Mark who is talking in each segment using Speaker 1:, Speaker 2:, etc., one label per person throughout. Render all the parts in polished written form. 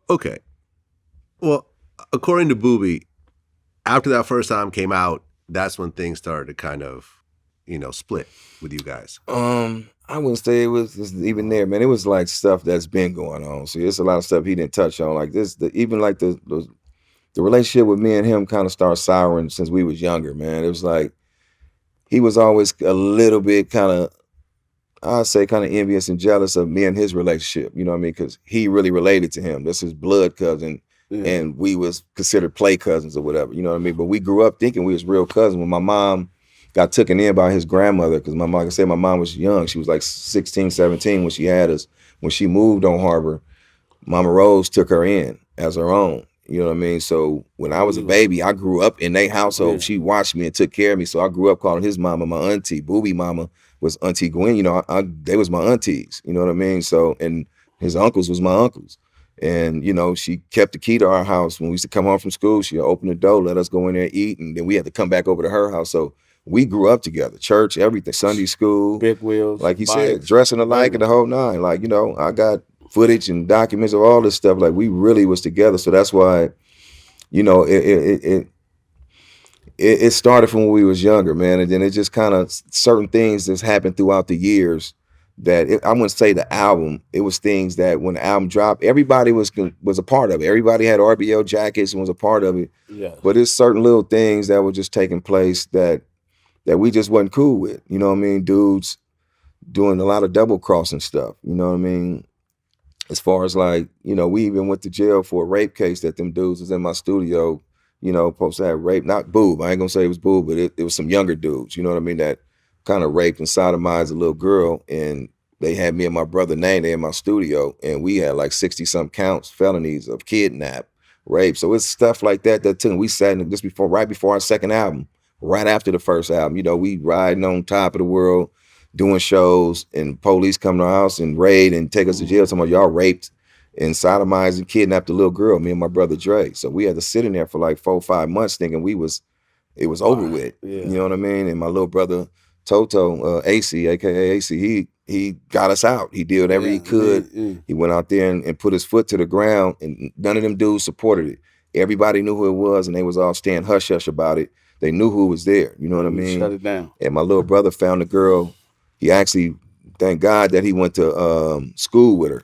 Speaker 1: Okay. Well, according to Boobie, after that first time came out, that's when things started to kind of, split with you guys.
Speaker 2: I wouldn't say it was just even there, man. It was like stuff that's been going on. So there's a lot of stuff he didn't touch on, like this. Even like the relationship with me and him kind of started souring since we was younger, man. It was like he was always a little bit kind of, I'd say, kind of envious and jealous of me and his relationship. You know what I mean? Because he really related to him. That's his blood cousin, and we was considered play cousins or whatever. You know what I mean? But we grew up thinking we was real cousins. When my mom got taken in by his grandmother, because my mom, like I said, my mom was young. She was like 16, 17 when she had us. When she moved on Harbor, Mama Rose took her in as her own. You know what I mean? So when I was a baby, I grew up in their household. She watched me and took care of me. So I grew up calling his mama my auntie. Boobie mama was Auntie Gwen. You know, they was my aunties. You know what I mean? So, and his uncles was my uncles. And, you know, she kept the key to our house. When we used to come home from school, she'd open the door, let us go in there and eat. And then we had to come back over to her house. So we grew up together, church, everything, Sunday school.
Speaker 3: Big wheels.
Speaker 2: Like he said, dressing alike and the whole nine. Like, you know, I got footage and documents of all this stuff. Like we really was together. So that's why, you know, it started from when we was younger, man. And then it just kind of certain things that's happened throughout the years that I wouldn't say the album. It was things that when the album dropped, everybody was a part of it. Everybody had RBL jackets and was a part of it.
Speaker 3: Yeah.
Speaker 2: But it's certain little things that were just taking place that we just wasn't cool with. You know what I mean? Dudes doing a lot of double crossing stuff. You know what I mean? As far as like, you know, we even went to jail for a rape case that them dudes was in my studio, you know, supposed to have rape, not boob. I ain't gonna say it was boob, but it was some younger dudes, you know what I mean, that kind of raped and sodomized a little girl. And they had me and my brother named in my studio, and we had like 60-some counts, felonies of kidnap, rape. So it's stuff like that took. We sat in just right before our second album, right after the first album. You know, we riding on top of the world, doing shows, and police come to our house and raid and take us to jail. Some of y'all raped and sodomized and kidnapped a little girl, me and my brother Dre. So we had to sit in there for like 4 or 5 months thinking it was over with.
Speaker 3: Yeah.
Speaker 2: You know what I mean? And my little brother Toto, AC, aka AC, he got us out. He did whatever he could. He went out there and put his foot to the ground, and none of them dudes supported it. Everybody knew who it was, and they was all staying hush hush about it. They knew who was there. You know what I mean?
Speaker 3: Shut it down.
Speaker 2: And my little brother found the girl. He actually, thank God that he went to school with her,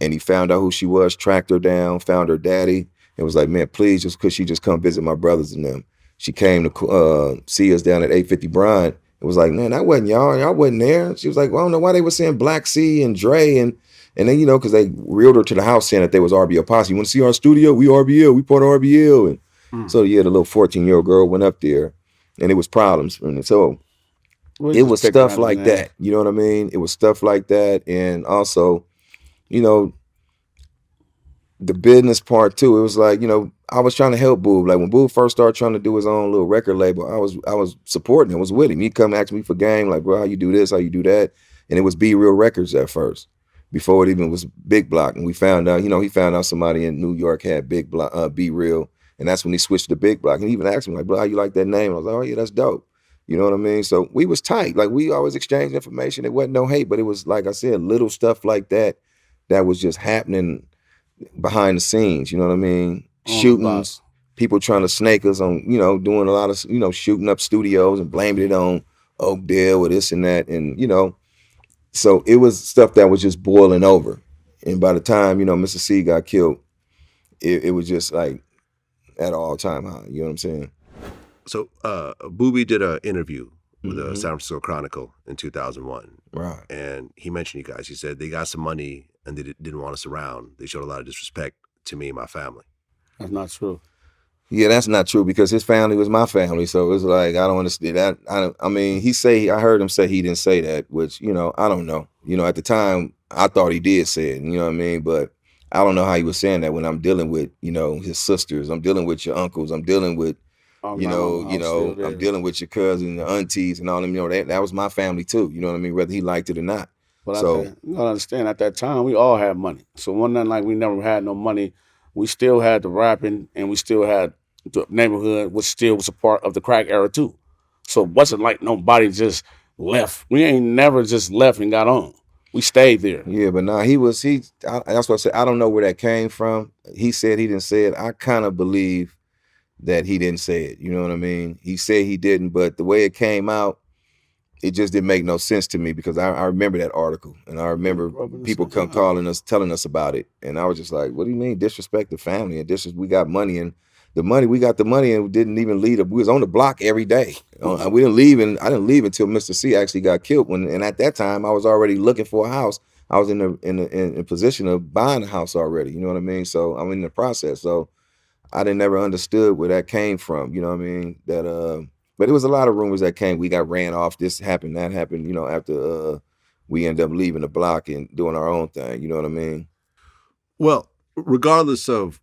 Speaker 2: and he found out who she was, tracked her down, found her daddy, and was like, man, please, just could she just come visit my brothers and them? She came to see us down at 850 Bryant. It was like, man, that wasn't y'all. Y'all wasn't there. She was like, well, I don't know why they were saying Black C and Dre. And then, you know, because they reeled her to the house saying that they was RBL Posse. You want to see our studio? We RBL. We part of RBL. And so, yeah, the little 14-year-old girl went up there, and it was problems. And so it was stuff like that. You know what I mean? It was stuff like that. And also, you know, the business part too. It was like, you know, I was trying to help Boob. Like when Boob first started trying to do his own little record label, I was supporting him, I was with him. He'd come ask me for game, like, bro, how you do this, how you do that? And it was Be Real Records at first, before it even was Big Block. And we found out, you know, he found out somebody in New York had Big Block, Be Real. And that's when he switched to Big Block. And he even asked me, like, bro, how you like that name? I was like, oh yeah, that's dope. You know what I mean? So we was tight. Like we always exchanged information. It wasn't no hate, but it was, like I said, little stuff like that was just happening behind the scenes, you know what I mean? Shootings, people trying to snake us on, you know, doing a lot of, you know, shooting up studios and blaming it on Oakdale or this and that. And, you know, so it was stuff that was just boiling over. And by the time, you know, Mr. C got killed, it was just like at all time high. You know what I'm saying?
Speaker 1: So Boobie did an interview with the San Francisco Chronicle in 2001.
Speaker 2: Right.
Speaker 1: And he mentioned you guys. He said they got some money and they didn't want us around. They showed a lot of disrespect to me and my family.
Speaker 3: That's not true.
Speaker 2: Yeah, that's not true because his family was my family. So it's like, I don't understand that. I mean, I heard him say he didn't say that, which, you know, I don't know. You know, at the time, I thought he did say it, you know what I mean? But I don't know how he was saying that when I'm dealing with, you know, his sisters. I'm dealing with your uncles. I'm dealing with, I'm dealing with your cousins, your aunties and all them, you know, that was my family too. You know what I mean? Whether he liked it or not.
Speaker 3: But you gotta understand, at that time, we all had money. So one night, like we never had no money. We still had the rapping, and we still had the neighborhood, which still was a part of the crack era too. So it wasn't like nobody just left. We ain't never just left and got on. We stayed there.
Speaker 2: Yeah, but nah, that's what I said. I don't know where that came from. He said he didn't say it. I kind of believe that he didn't say it. You know what I mean? He said he didn't, but the way it came out, it just didn't make no sense to me because I remember that article and I remember people come calling us, telling us about it. And I was just like, what do you mean disrespect the family? And we got money and we got the money and didn't even leave. We was on the block every day. We didn't leave and I didn't leave until Mr. C actually got killed. And at that time I was already looking for a house. I was in a position of buying a house already. You know what I mean? So I'm in the process. So I didn't never understood where that came from. You know what I mean? But it was a lot of rumors that came. We got ran off. This happened, that happened. You know, after we ended up leaving the block and doing our own thing. You know what I mean?
Speaker 1: Well, regardless of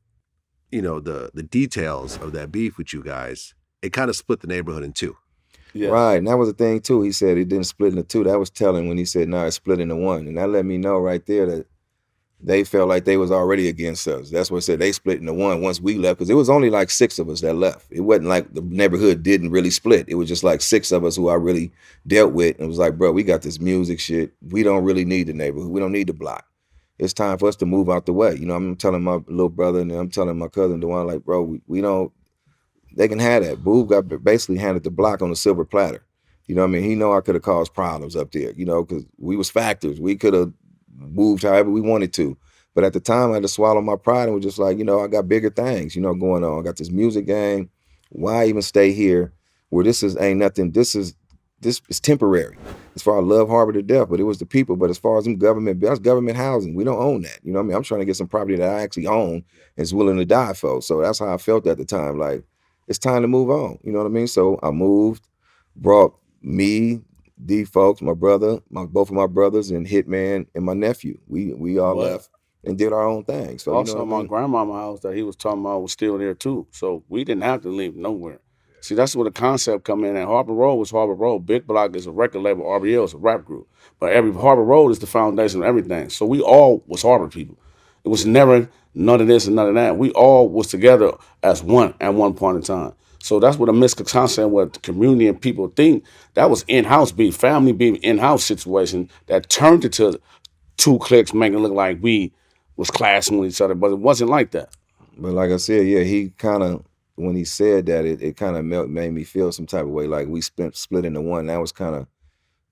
Speaker 1: the details of that beef with you guys, it kind of split the neighborhood in two.
Speaker 3: Yes.
Speaker 2: Right, and that was the thing too. He said it didn't split into two. That was telling when he said, "No, it's split into one," and that let me know right there that they felt like they was already against us. That's what I said. They split into one once we left because it was only like 6 of us that left. It wasn't like the neighborhood didn't really split. It was just like 6 of us who I really dealt with. And it was like, bro, we got this music shit. We don't really need the neighborhood. We don't need the block. It's time for us to move out the way. You know, I'm telling my little brother and I'm telling my cousin, the one like, bro, we don't. They can have that. Boob got basically handed the block on a silver platter. You know what I mean? He know I could have caused problems up there, you know, because we was factors. We could have moved however we wanted to. But at the time, I had to swallow my pride and was just like, I got bigger things, going on. I got this music game. Why even stay here where ain't nothing? This is temporary. As far as love harbor to death, but it was the people. But as far as that's government housing. We don't own that. You know what I mean? I'm trying to get some property that I actually own and is willing to die for. So that's how I felt at the time. Like, it's time to move on. You know what I mean? So I moved, brought me, D folks, my brother, both of my brothers, and Hitman and my nephew. We all left and did our own thing. So
Speaker 3: also, my grandmama house that he was talking about was still there too. So we didn't have to leave nowhere. See, that's where the concept come in. And Harbor Road was Harbor Road. Big Block is a record label. RBL is a rap group. But every Harbor Road is the foundation of everything. So we all was Harbor people. It was never none of this and none of that. We all was together as one at one point in time. So that's what a misconception, what the community and people think. That was in-house beef, family beef, in-house situation that turned into 2 cliques making it look like we was clashing with each other. But it wasn't like that.
Speaker 2: But like I said, yeah, he kind of, when he said that, it kind of made me feel some type of way, like we split into one. That was kind of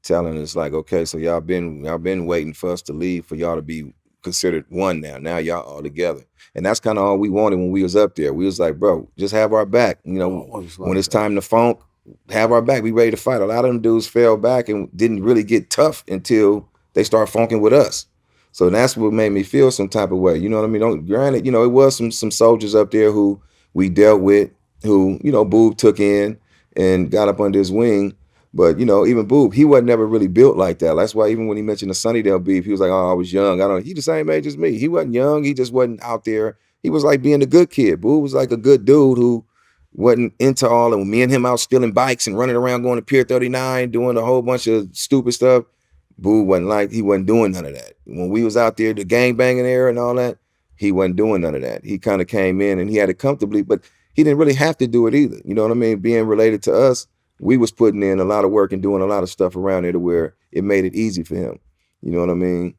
Speaker 2: telling us like, okay, so y'all been waiting for us to leave for y'all to be considered one now. Now y'all all together. And that's kind of all we wanted when we was up there. We was like, bro, just have our back. When it's time to funk, have our back. We ready to fight. A lot of them dudes fell back and didn't really get tough until they start funking with us. So that's what made me feel some type of way. You know what I mean? Granted, it was some soldiers up there who we dealt with, who, Boob took in and got up under his wing. But, even Boob, he wasn't never really built like that. That's why even when he mentioned the Sunnydale beef, he was like, oh, I was young. He the same age as me. He wasn't young. He just wasn't out there. He was like being a good kid. Boob was like a good dude who wasn't into all of me and him out stealing bikes and running around going to Pier 39, doing a whole bunch of stupid stuff. Boo he wasn't doing none of that. When we was out there, the gang banging era and all that, he wasn't doing none of that. He kind of came in and he had it comfortably, but he didn't really have to do it either. You know what I mean? Being related to us, we was putting in a lot of work and doing a lot of stuff around there to where it made it easy for him. You know what I mean?